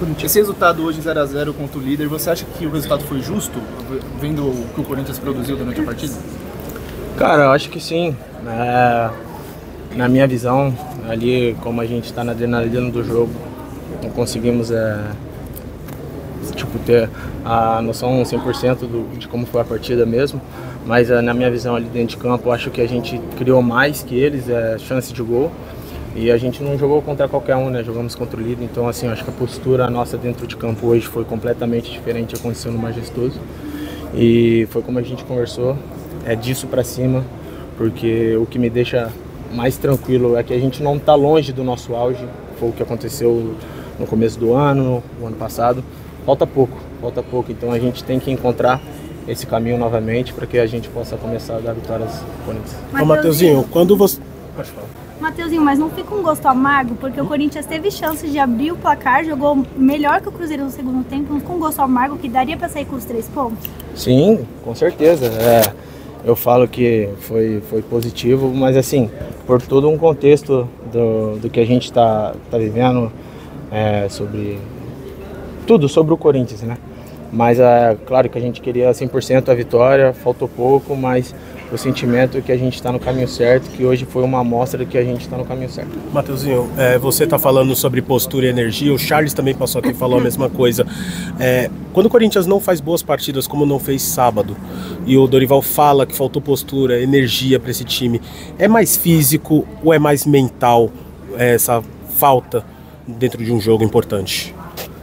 Corinthians. Esse resultado hoje 0 a 0 contra o líder, você acha que o resultado foi justo, vendo o que o Corinthians produziu durante a partida? Cara, eu acho que sim. Na minha visão, ali como a gente está na adrenalina do jogo, não conseguimos ter a noção 100% de como foi a partida mesmo, mas na minha visão ali dentro de campo, eu acho que a gente criou mais que eles, chance de gol, e a gente não jogou contra qualquer um, né? Jogamos contra o líder, então assim, eu acho que a postura nossa dentro de campo hoje foi completamente diferente, aconteceu no Majestoso, e foi como a gente conversou, é disso para cima, porque o que me deixa mais tranquilo é que a gente não está longe do nosso auge, foi o que aconteceu no começo do ano, no ano passado. Falta pouco, então a gente tem que encontrar esse caminho novamente para que a gente possa começar a dar vitórias ao Corinthians. Ô, Mateuzinho, quando você... Pode falar. Mateuzinho, mas não fica um gosto amargo, porque o Corinthians teve chance de abrir o placar, jogou melhor que o Cruzeiro no segundo tempo, não ficou um gosto amargo que daria para sair com os 3 pontos? Sim, com certeza. Eu falo que foi positivo, mas assim, por todo um contexto do que a gente está vivendo, sobre tudo sobre o Corinthians, né? Mas claro que a gente queria 100% a vitória, faltou pouco, mas o sentimento é que a gente está no caminho certo, que hoje foi uma amostra de que a gente está no caminho certo. Mateuzinho, você está falando sobre postura e energia, o Charles também passou aqui e falou a mesma coisa. Quando o Corinthians não faz boas partidas, como não fez sábado, e o Dorival fala que faltou postura, energia para esse time, é mais físico ou é mais mental essa falta dentro de um jogo importante?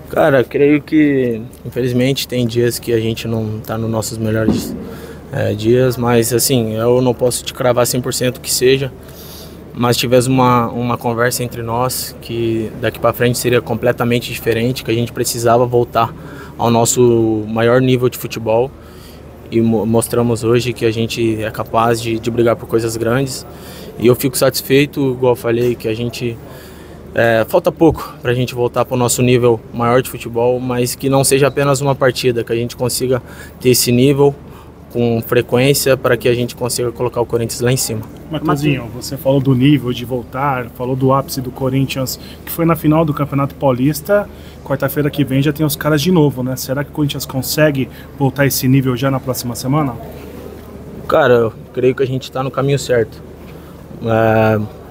Cara, creio que, infelizmente, tem dias que a gente não está nos nossos melhores dias, mas assim, eu não posso te cravar 100% que seja, mas tivemos uma conversa entre nós que daqui para frente seria completamente diferente, que a gente precisava voltar ao nosso maior nível de futebol e mostramos hoje que a gente é capaz de brigar por coisas grandes e eu fico satisfeito, igual eu falei, que a gente... falta pouco para a gente voltar para o nosso nível maior de futebol, mas que não seja apenas uma partida, que a gente consiga ter esse nível com frequência para que a gente consiga colocar o Corinthians lá em cima. Mateuzinho, você falou do nível de voltar, falou do ápice do Corinthians, que foi na final do Campeonato Paulista. Quarta-feira que vem já tem os caras de novo, né? Será que o Corinthians consegue voltar a esse nível já na próxima semana? Cara, eu creio que a gente está no caminho certo.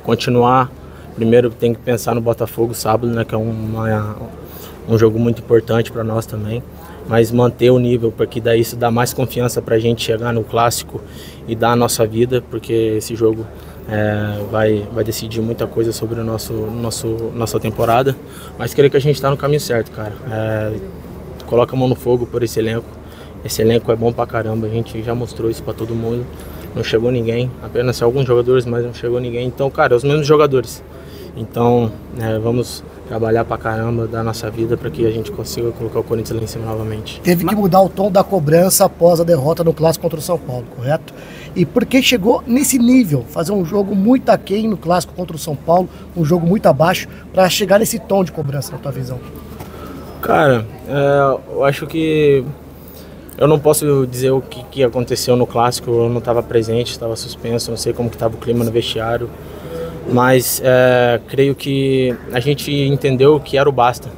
Continuar. Primeiro tem que pensar no Botafogo sábado, né, que é um jogo muito importante para nós também, mas manter o nível, porque daí isso dá mais confiança para a gente chegar no clássico e dar a nossa vida, porque esse jogo vai decidir muita coisa sobre nossa temporada, mas creio que a gente está no caminho certo, cara. Coloca a mão no fogo por esse elenco é bom pra caramba, a gente já mostrou isso para todo mundo, não chegou ninguém, apenas alguns jogadores, mas não chegou ninguém, então, cara, os mesmos jogadores. Então, vamos trabalhar pra caramba da nossa vida para que a gente consiga colocar o Corinthians lá em cima novamente. Teve que mudar o tom da cobrança após a derrota no Clássico contra o São Paulo, correto? E por que chegou nesse nível, fazer um jogo muito aquém no Clássico contra o São Paulo, um jogo muito abaixo, para chegar nesse tom de cobrança, na tua visão? Cara, eu acho que eu não posso dizer o que aconteceu no Clássico, eu não estava presente, estava suspenso, não sei como que estava o clima no vestiário. Mas creio que a gente entendeu que era o basta,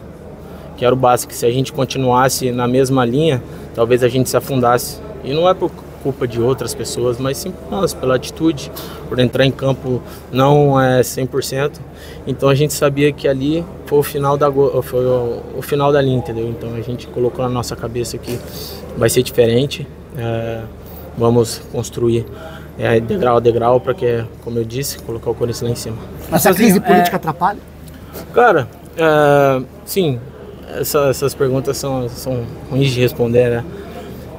que se a gente continuasse na mesma linha, talvez a gente se afundasse. E não é por culpa de outras pessoas, mas sim por nós, pela atitude, por entrar em campo não 100%. Então a gente sabia que ali foi o final da linha, entendeu? Então a gente colocou na nossa cabeça que vai ser diferente, vamos construir degrau a degrau para que, como eu disse, colocar o Corinthians lá em cima. Essa crise política atrapalha? Cara, sim, essas perguntas são ruins de responder, né?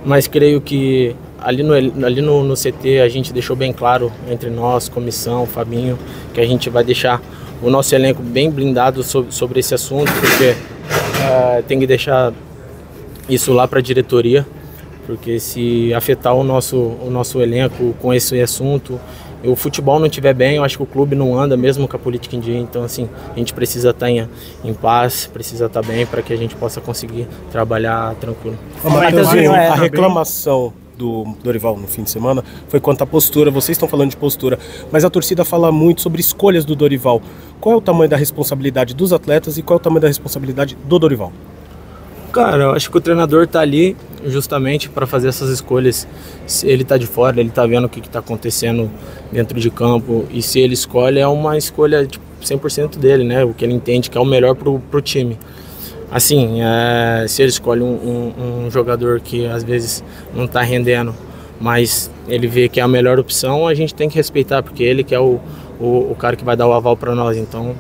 Mas creio que ali no CT a gente deixou bem claro entre nós, comissão, Fabinho, que a gente vai deixar o nosso elenco bem blindado sobre esse assunto, porque tem que deixar isso lá para a diretoria, porque se afetar o nosso elenco com esse assunto, e o futebol não estiver bem, eu acho que o clube não anda mesmo com a política em dia. Então assim, a gente precisa estar em paz, precisa estar bem para que a gente possa conseguir trabalhar tranquilo. A reclamação do Dorival no fim de semana foi quanto à postura. Vocês estão falando de postura, mas a torcida fala muito sobre escolhas do Dorival. qual é o tamanho da responsabilidade dos atletas e qual é o tamanho da responsabilidade do Dorival? Cara, eu acho que o treinador tá ali justamente para fazer essas escolhas. Se ele tá de fora, ele tá vendo o que tá acontecendo dentro de campo, e se ele escolhe, é uma escolha tipo, 100% dele, né? O que ele entende que é o melhor pro time. Assim, se ele escolhe um jogador que às vezes não tá rendendo, mas ele vê que é a melhor opção, a gente tem que respeitar, porque ele que é o cara que vai dar o aval para nós. Então,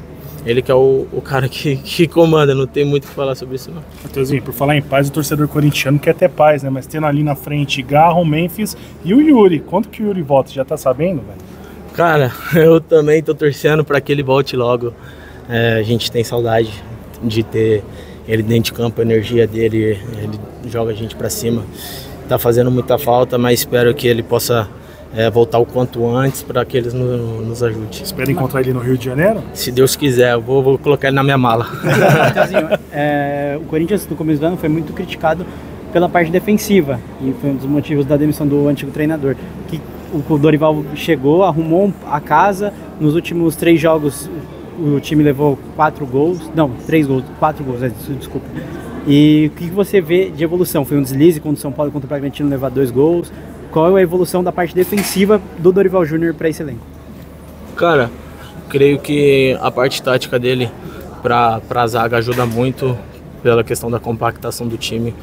ele que é o cara que comanda, não tem muito o que falar sobre isso, não. Matheusinho, por falar em paz, o torcedor corintiano quer ter paz, né? Mas tendo ali na frente Garro, Memphis e o Yuri. Quanto que o Yuri volta? Você já tá sabendo, velho? Cara, eu também tô torcendo para que ele volte logo. A gente tem saudade de ter ele dentro de campo, a energia dele, ele joga a gente para cima. Tá fazendo muita falta, mas espero que ele possa voltar o quanto antes para que eles nos ajudem. Espera encontrar ele no Rio de Janeiro? Se Deus quiser, eu vou colocar ele na minha mala. O Corinthians no começo do ano foi muito criticado pela parte defensiva e foi um dos motivos da demissão do antigo treinador. Que o Dorival chegou, arrumou a casa, nos últimos 3 jogos o time levou 4 gols, não, 3 gols, 4 gols, desculpa. E o que você vê de evolução? Foi um deslize quando o São Paulo contra o Bragantino levar 2 gols. Qual é a evolução da parte defensiva do Dorival Júnior para esse elenco? Cara, creio que a parte tática dele para a zaga ajuda muito pela questão da compactação do time.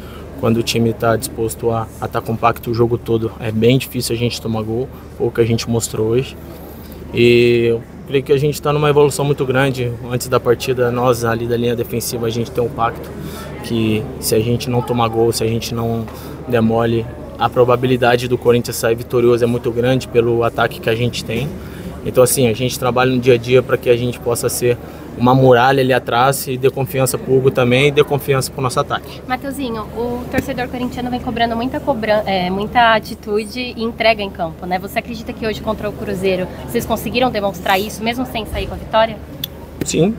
Quando o time está disposto a estar compacto o jogo todo, é bem difícil a gente tomar gol, o que a gente mostrou hoje. E eu creio que a gente está numa evolução muito grande. Antes da partida, nós ali da linha defensiva, a gente tem um pacto que se a gente não tomar gol, se a gente não demole, a probabilidade do Corinthians sair vitorioso é muito grande pelo ataque que a gente tem. Então assim, a gente trabalha no dia a dia para que a gente possa ser uma muralha ali atrás e dê confiança para o Hugo também e dê confiança para o nosso ataque. Matheusinho, o torcedor corintiano vem cobrando muita atitude e entrega em campo, né? Você acredita que hoje contra o Cruzeiro vocês conseguiram demonstrar isso, mesmo sem sair com a vitória? Sim.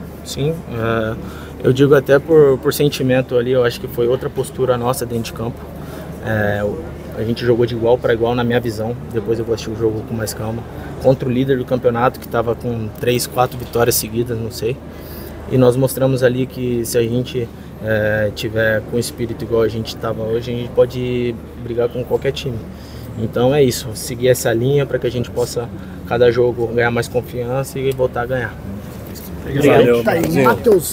Eu digo até por sentimento ali, eu acho que foi outra postura nossa dentro de campo. A gente jogou de igual para igual na minha visão, depois eu vou assistir o jogo com mais calma, contra o líder do campeonato que estava com 3, 4 vitórias seguidas, não sei. E nós mostramos ali que se a gente tiver com espírito igual a gente estava hoje, a gente pode brigar com qualquer time. Então é isso, seguir essa linha para que a gente possa, cada jogo, ganhar mais confiança e voltar a ganhar. Obrigado. Tá aí, Matheus.